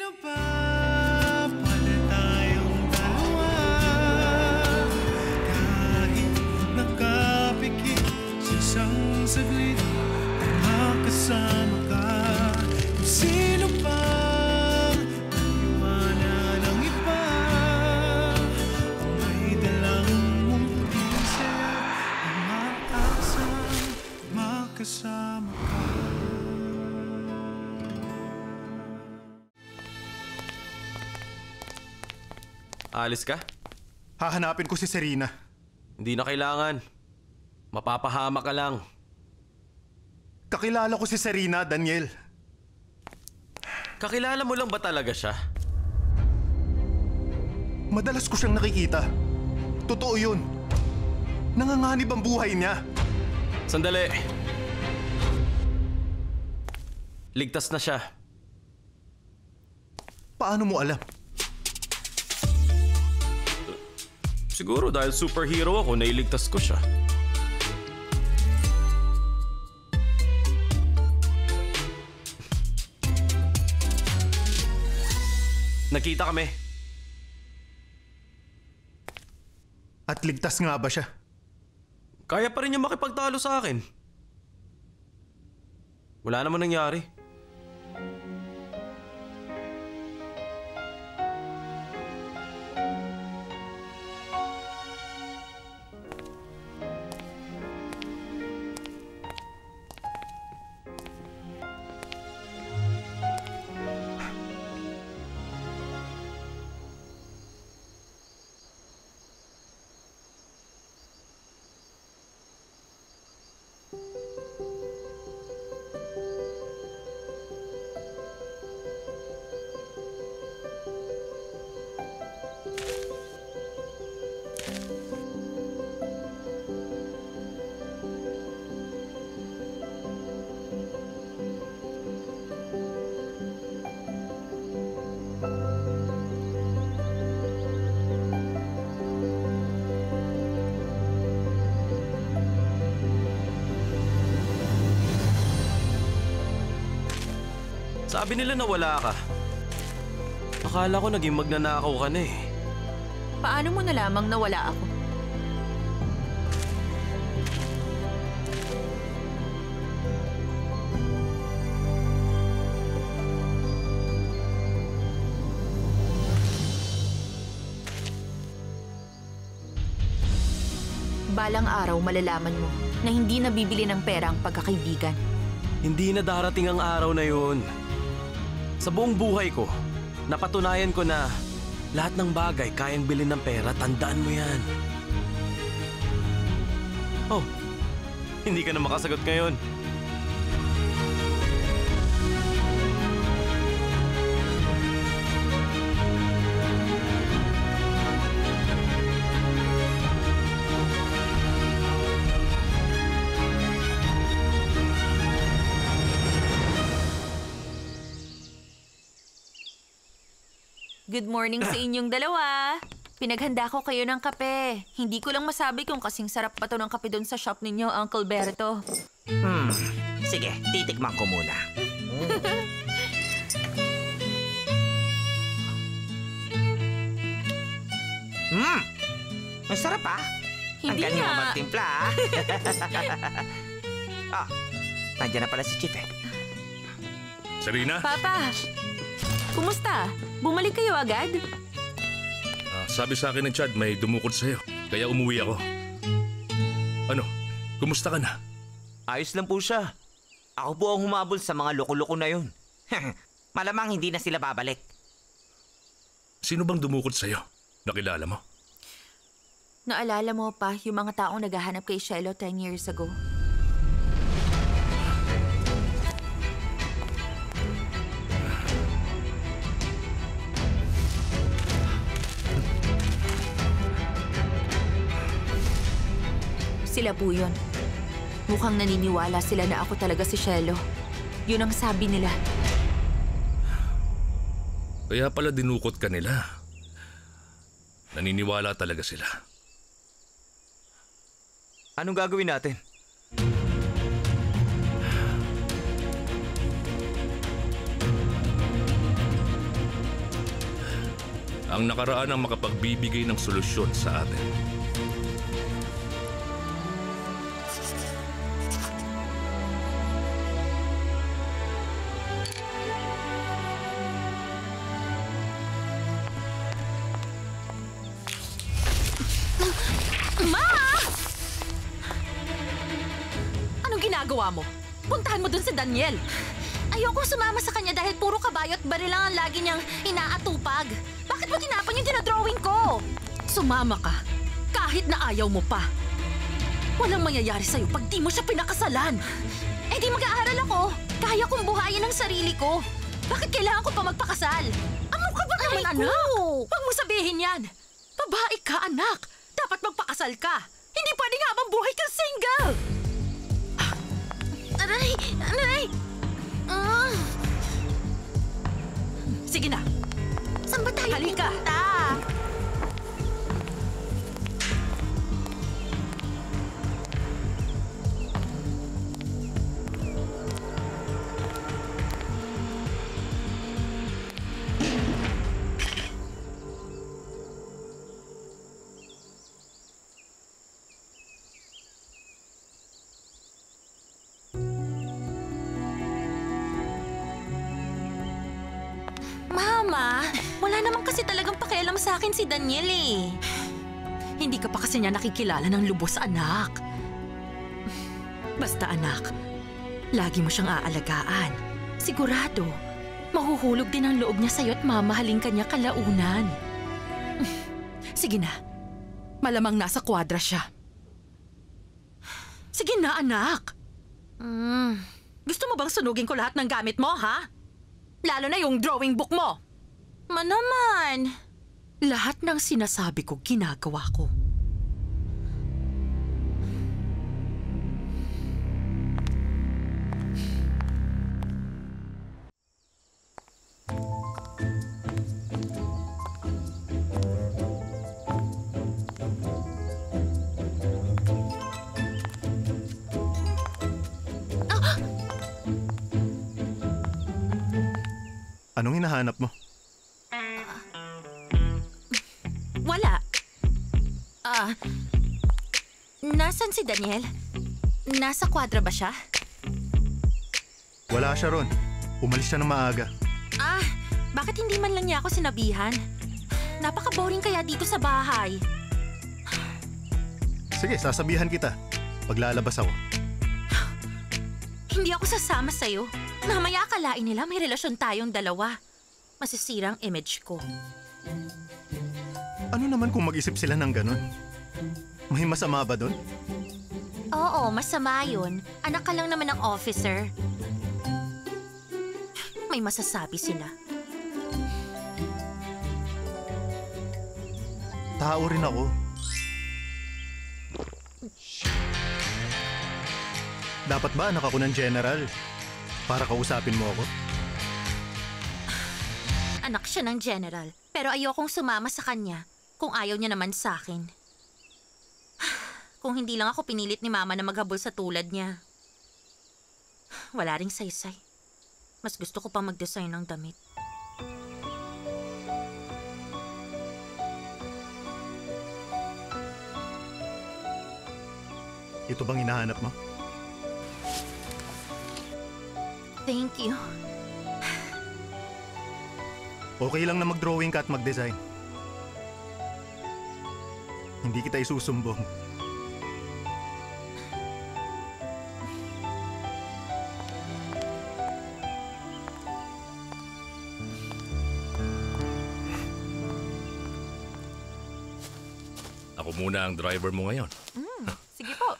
Sino ba pala tayong dalawa? Kahit nakapikit sa isang saglit, makasama ka. Kung sino pa naniwala ng iba, ang may dalang munting saya, ang maasang makasama ka. Alis ka? Hahanapin ko si Serena. Hindi na kailangan. Mapapahama ka lang. Kakilala ko si Serena, Daniel. Kakilala mo lang ba talaga siya? Madalas ko siyang nakikita. Totoo yun. Nanganganib ang buhay niya. Sandali. Ligtas na siya. Paano mo alam? Siguro dahil superhero ako, nailigtas ko siya. Nakita kami. At ligtas nga ba siya? Kaya pa rin niya makipagtalo sa akin. Wala naman nangyari. Sabi nila na wala ka. Akala ko naging magnanakaw ka na eh. Paano mo nalamang nawala ako? Balang araw malalaman mo na hindi nabibili ng pera ang pagkakaibigan. Hindi na darating ang araw na yun. Sa buong buhay ko, napatunayan ko na lahat ng bagay kayang bilhin ng pera. Tandaan mo yan. Oh, hindi ka na makasagot ngayon. Good morning sa inyong dalawa. Pinaghanda ko kayo ng kape. Hindi ko lang masabi kung kasing sarap pa to ng kape doon sa shop ninyo, Uncle Berto. Sige, titikman ko muna. Ang sarap ah. Ang Hindi galing mo nga. magtimpla ah. Ah, nandiyan na pala si Chief eh. Serena? Papa, kumusta? Bumalik kayo agad? Sabi sa akin ng Chad may dumukot sa'yo. Kaya umuwi ako. Ano? Kumusta ka na? Ayos lang po siya. Ako po ang humabol sa mga loko-loko na yun. Malamang hindi na sila babalik. Sino bang dumukot sa'yo? Nakilala mo? Naalala mo pa yung mga taong naghahanap kay Shiloh 10 years ago? Sila po yun. Mukhang naniniwala sila na ako talaga si Shiloh. Yun ang sabi nila. Kaya pala dinukot ka nila. Naniniwala talaga sila. Anong gagawin natin? Ang nakaraan ang makapagbibigay ng solusyon sa atin. Ma! Anong ginagawa mo? Puntahan mo dun si Daniel. Ayokong sumama sa kanya dahil puro kabayo at baril lang ang lagi niyang inaatupag. Bakit mo tinapon yung dinadrawing ko? Sumama ka, kahit na ayaw mo pa. Walang mangyayari sa'yo pag di mo siya pinakasalan. Eh di mag-aaral ako. Kaya kong buhayin ang sarili ko. Bakit kailangan ko pa magpakasal? Ano ka ba naman, anak? Huwag mo sabihin yan. Babae ka, anak. Dapat magpakasal ka. Hindi pwedeng habang buhay kang single. Aray! Aray! Sige na. Saan ba tayo pupunta? Mama, wala naman kasi talagang pakialam sa akin si Daniel eh. Hindi ka pa kasi niya nakikilala ng lubos, anak. Basta anak, lagi mo siyang aalagaan. Sigurado, mahuhulog din ang loob niya sa'yo at mamahalin ka niya kalaunan. Sige na, malamang nasa kwadra siya. Sige na, anak. Gusto mo bang sunugin ko lahat ng gamit mo, ha? Lalo na yung drawing book mo. Naman. Lahat ng sinasabi ko, ginagawa ko. Anong hinahanap mo? Wala. Nasaan si Daniel? Nasa kwadra ba siya? Wala siya ron. Umalis siya ng maaga. Bakit hindi man lang niya ako sinabihan? Napaka-boring kaya dito sa bahay. Sige, sasabihan kita. Paglalabas ako. Hindi ako sasama sa'yo. Mamaya akalain nila may relasyon tayong dalawa. Masisira ang image ko. Ano naman kung mag-isip sila ng ganun? May masama ba doon? Oo, masama yun. Anak ka lang naman ng officer. May masasabi sila. Tao rin ako. Dapat ba anak ako ng general? Para kausapin mo ako? Anak siya ng general, pero ayokong sumama sa kanya kung ayaw niya naman sa akin. Kung hindi lang ako pinilit ni Mama na maghabol sa tulad niya. Wala ring saysay. Mas gusto ko pa mag-design ng damit. Ito bang hinahanap mo? Thank you. Okay lang na mag-drawing ka at mag-design. Hindi kita isusumbong. Ako muna ang driver mo ngayon. Sige po.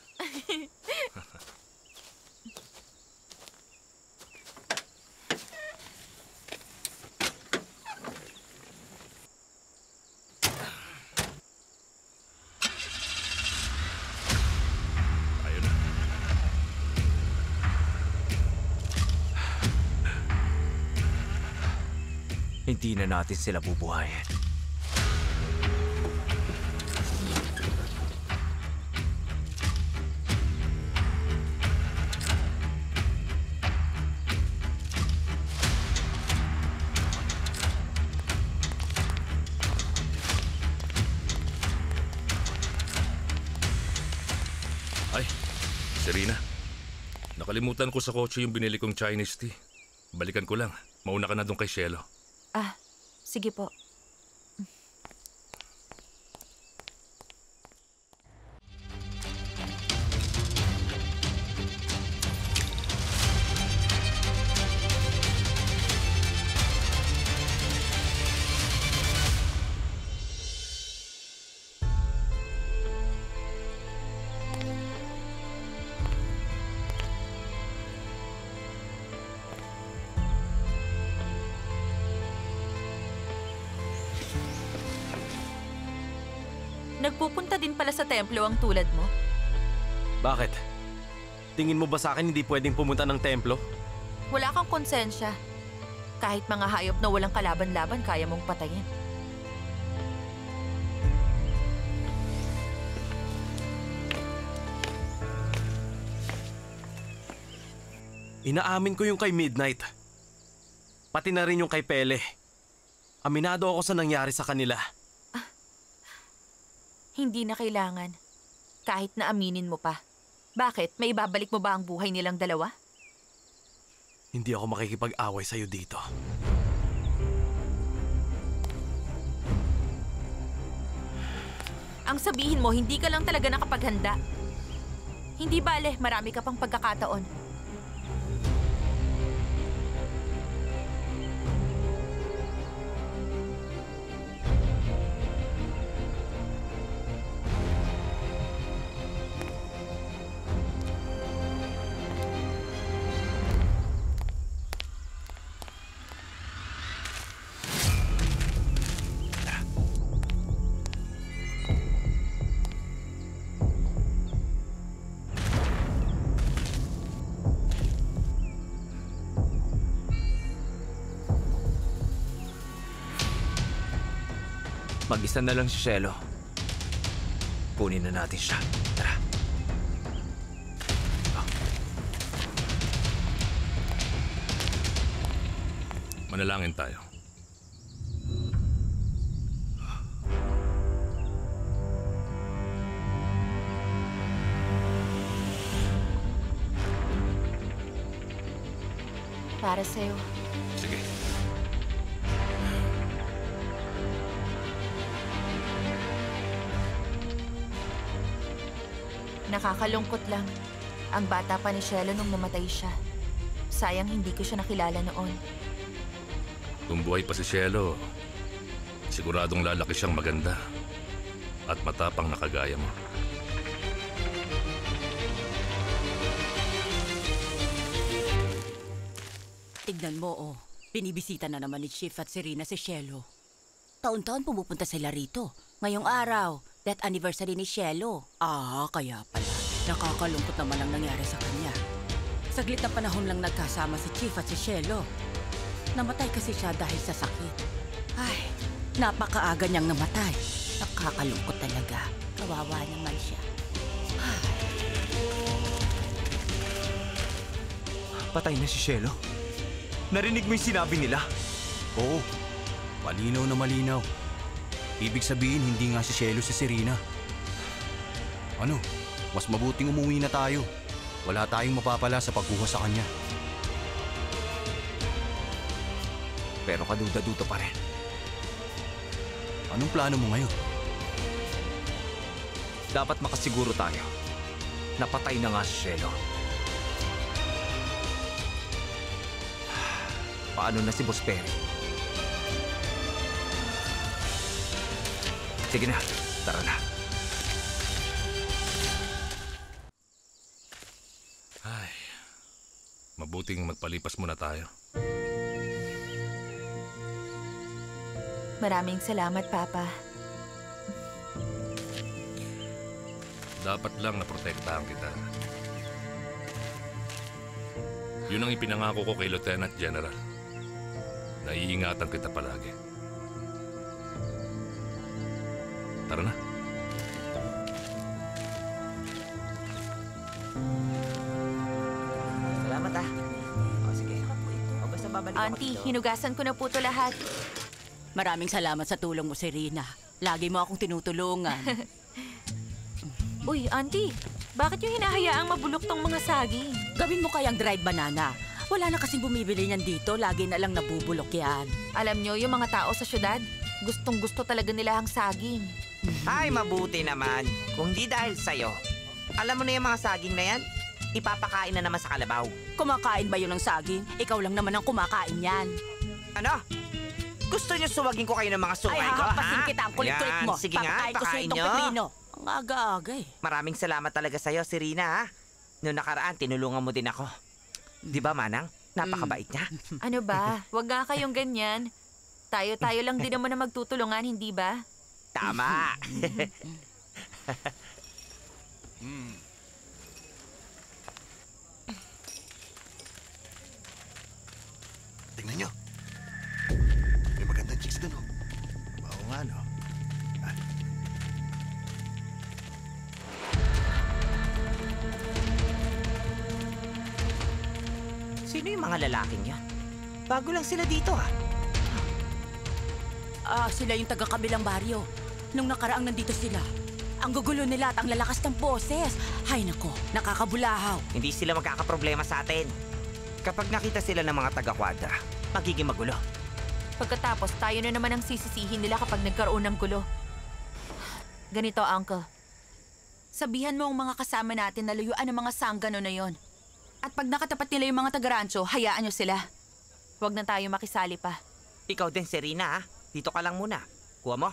Ayun na. Hindi na natin sila bubuhayin. Ay, Serena. Nakalimutan ko sa kotse yung binili kong Chinese tea. Balikan ko lang. Mauna ka na doon kay Cielo. Ah, sige po. Nagpupunta din pala sa templo ang tulad mo? Bakit? Tingin mo ba sa akin hindi pwedeng pumunta ng templo? Wala kang konsensya. Kahit mga hayop na walang kalaban-laban, kaya mong patayin. Inaamin ko yung kay Midnight. Pati na rin yung kay Pele. Aminado ako sa nangyari sa kanila. Hindi na kailangan. Kahit na aminin mo pa. Bakit? May ibabalik mo ba ang buhay nilang dalawa? Hindi ako makikipag-away sa'yo dito. Ang sabihin mo, hindi ka lang talaga nakapaghanda. Hindi bale, marami ka pang pagkakataon. Mag-isa na lang si Cielo. Kunin na natin siya. Tara. Manalangin tayo. Para sa'yo. Sige. Nakakalungkot lang. Ang bata pa ni Cielo nung namatay siya. Sayang hindi ko siya nakilala noon. Kung buhay pa si Cielo, siguradong lalaki siyang maganda at matapang na kagaya mo. Tignan mo, oh. Binibisita na naman ni Chief at Serena si Cielo. Taon-taon pumupunta sila rito. Ngayong araw, death anniversary ni Cielo. Ah, kaya pala. Nakakalungkot naman ang nangyari sa kanya. Saglit na panahon lang nagkasama si Chief at si Cielo. Namatay kasi siya dahil sa sakit. Ay, napakaaga niyang namatay. Nakakalungkot talaga. Kawawa naman siya. Patay na si Cielo. Narinig mo yung sinabi nila? Oo, malinaw na malinaw. Ibig sabihin, hindi nga si Cielo si Serena. Ano, mas mabuting umuwi na tayo. Wala tayong mapapala sa pagkuha sa kanya. Pero kaduda-duda pa rin. Anong plano mo ngayon? Dapat makasiguro tayo. Napatay na nga si Cielo. Paano na si Boss Perry? Sige na, tara na. Ay, mabuting magpalipas muna tayo. Maraming salamat, Papa. Dapat lang naprotektahan kita. Yun ang ipinangako ko kay Lieutenant General. Naiingatan kita palagi. Tara na. Salamat ah. O sige. O basta babalik ako Auntie, dito. hinugasan ko na po ito lahat. Maraming salamat sa tulong mo, Serena. Lagi mo akong tinutulungan. Uy, Auntie, Bakit yung hinahayaang mabulok tong mga saging? Gawin mo kayang dried banana. Wala na kasing bumibili niyan dito. Lagi na lang nabubulok yan. Alam nyo, yung mga tao sa syudad, gustong-gusto talaga nila ang saging. Ay, mabuti naman. Kung di dahil sa'yo. Alam mo na yung mga saging na yan? Ipapakain na naman sa kalabaw. Kumakain ba yun ng saging? Ikaw lang naman ang kumakain yan. Ano? Gusto niyo suwagin ko kayo ng mga Ay, sungay ko, ha? hahapasin kita ang kulit-kulit Yan, mo. sige nga, Papakain ko sa pakain itong nyo. pepino. Ang aga-aga eh. Maraming salamat talaga sa'yo, Serena, ha? Noong nakaraan, tinulungan mo din ako. Di ba, Manang? Napakabait niya. Ano ba? Huwag nga kayong ganyan. Tayo-tayo lang din naman na magtutulungan, hindi ba? Tama. Tingnan nyo. May magandang chicks dun, oh. Oo nga, no? Sino yung mga lalaking yan? Bago lang sila dito, ha? Sila yung taga-kabilang baryo. Nung nakaraang nandito sila, ang gugulo nila at ang lalakas ng boses. Hay nako, nakakabulahaw. Hindi sila magkakaproblema sa atin. Kapag nakita sila ng mga taga-kwadra, magiging magulo. Pagkatapos, tayo na naman ang sisisihin nila kapag nagkaroon ng gulo. Ganito, Uncle. Sabihan mo ang mga kasama natin na layuan ang mga sanggano na yon. At pag nakatapat nila yung mga taga-rancho, hayaan nyo sila. Huwag na tayo makisali pa. Ikaw din, Serena, ha? Dito ka lang muna. Kuha mo.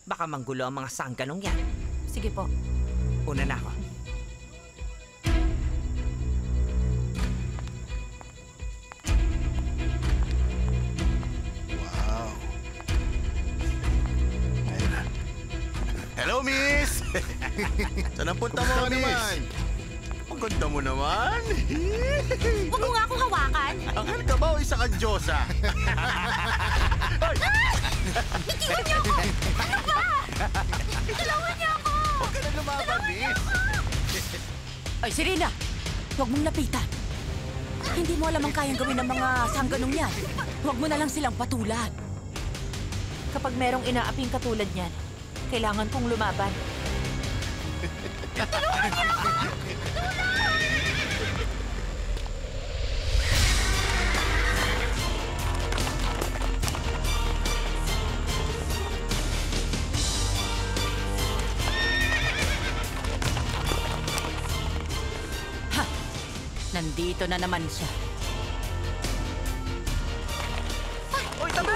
Baka manggulo ang mga sangganong yan. Sige po. Una na ako. Wow. Ayun na. Hello, miss! Saan ang punta mo, naman? Ang ganda mo naman. Huwag mo nga akong hawakan. Anghel ka ba o isa kang Diyosa? Bitiwan niyo ako! Ano ba? Tulungan niyo ako! Huwag ka na lumaban, miss. Ay, Serena! Huwag mong lapitan. Hindi mo alam ang kayang gawin ng mga sangganong yan. Huwag mo na lang silang patulan. Kapag merong inaaping katulad niyan, kailangan kong lumaban. Nandito na naman siya. Uy, tama!